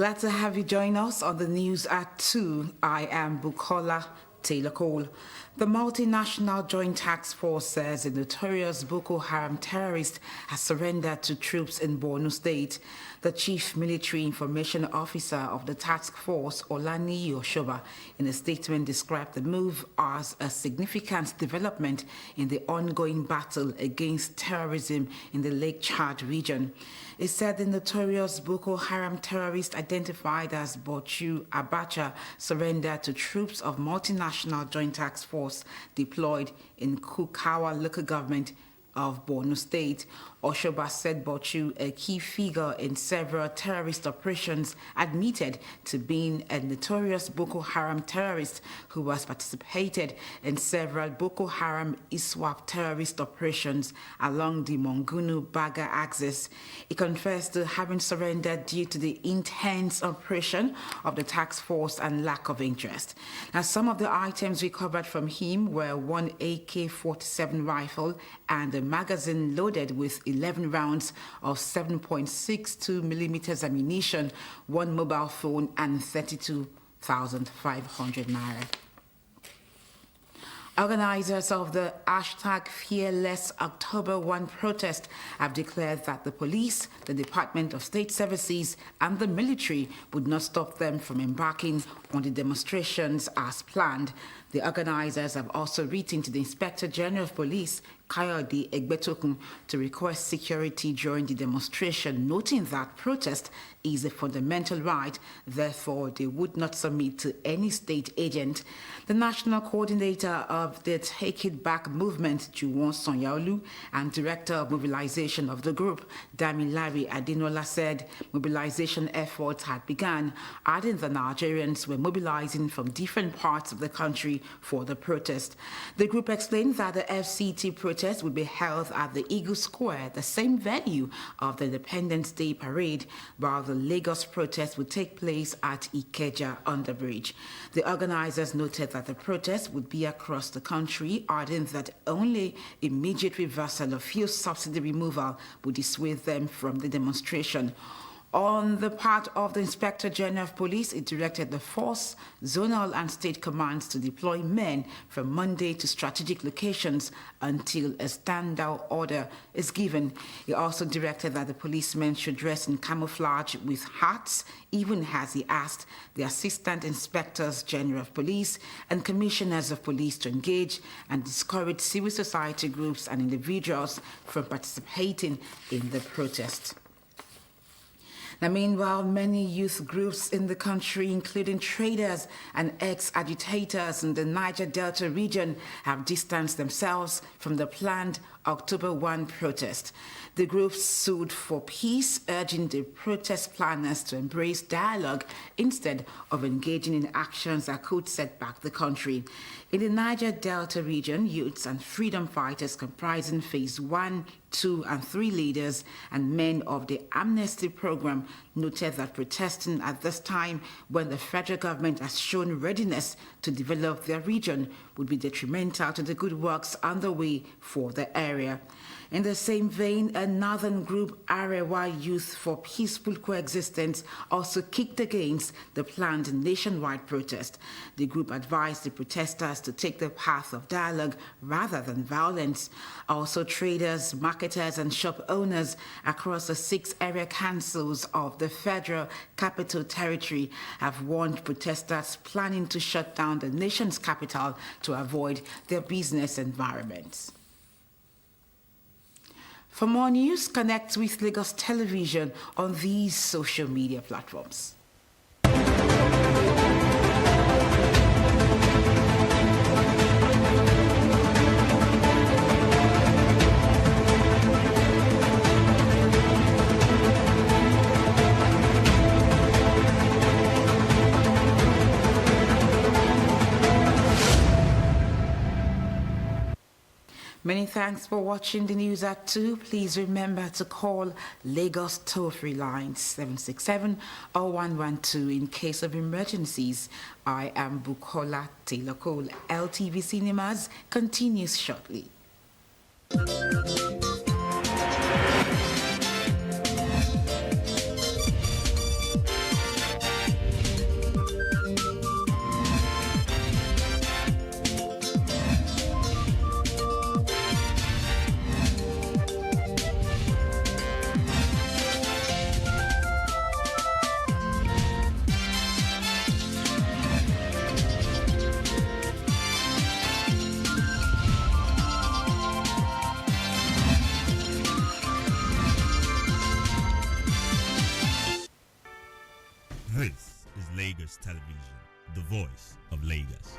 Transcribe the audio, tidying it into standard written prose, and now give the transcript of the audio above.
Glad to have you join us on the news at 2. I am Bukola Taylor Cole. The multinational Joint Task Force says the notorious Boko Haram terrorist has surrendered to troops in Borno State. The Chief Military Information Officer of the task force, Olani Oshoba, in a statement described the move as a significant development in the ongoing battle against terrorism in the Lake Chad region. It said the notorious Boko Haram terrorist identified as Bochu Abacha surrendered to troops of multinational Joint Task Force deployed in Kukawa local government of Borno State. Oshoba said Bochu, a key figure in several terrorist operations, admitted to being a notorious Boko Haram terrorist who has participated in several Boko Haram ISWAP terrorist operations along the Mongunu-Baga axis. He confessed to having surrendered due to the intense operation of the task force and lack of interest. Now, some of the items recovered from him were one AK-47 rifle and a magazine loaded with 11 rounds of 7.62 millimeters ammunition, one mobile phone, and 32,500 naira. Organizers of the #Fearless October 1 protest have declared that the police, the Department of State Services, and the military would not stop them from embarking on the demonstrations as planned. The organizers have also written to the Inspector General of Police, Kayode Egbetokun, to request security during the demonstration, noting that protest is a fundamental right, therefore they would not submit to any state agent. The national coordinator of the Take It Back movement, Juwon Sonyaolu, and director of mobilization of the group, Damilare Adinola, said mobilization efforts had begun, adding that Nigerians were mobilizing from different parts of the country for the protest. The group explained that the FCT protest would be held at the Eagle Square, the same venue of the Independence Day parade, while the Lagos protest would take place at Ikeja Underbridge. The organizers noted that the protest would be across the country, adding that only immediate reversal of fuel subsidy removal would dissuade them from the demonstration. On the part of the Inspector General of Police, it directed the force, zonal and state commands to deploy men from Monday to strategic locations until a standout order is given. He also directed that the policemen should dress in camouflage with hats, even as he asked the Assistant Inspectors General of Police and Commissioners of Police to engage and discourage civil society groups and individuals from participating in the protest. Now, meanwhile, many youth groups in the country, including traders and ex-agitators in the Niger Delta region, have distanced themselves from the planned October 1 protest. The groups sued for peace, urging the protest planners to embrace dialogue instead of engaging in actions that could set back the country. In the Niger Delta region, youths and freedom fighters comprising Phase 1, 2, and 3 leaders and men of the Amnesty Program noted that protesting at this time, when the federal government has shown readiness to develop their region, would be detrimental to the good works underway for the area. In the same vein, a northern group, Arewa Youth for Peaceful Coexistence, also kicked against the planned nationwide protest. The group advised the protesters to take the path of dialogue rather than violence. Also, traders, marketers, and shop owners across the 6 area councils of the Federal Capital Territory have warned protesters planning to shut down the nation's capital to avoid their business environments. For more news, connect with Lagos Television on these social media platforms. Many thanks for watching the news at 2. Please remember to call Lagos toll-free line 767-0112 in case of emergencies. I am Bukola Taylor Cole. LTV Cinemas continues shortly. This is Lagos Television, the voice of Lagos.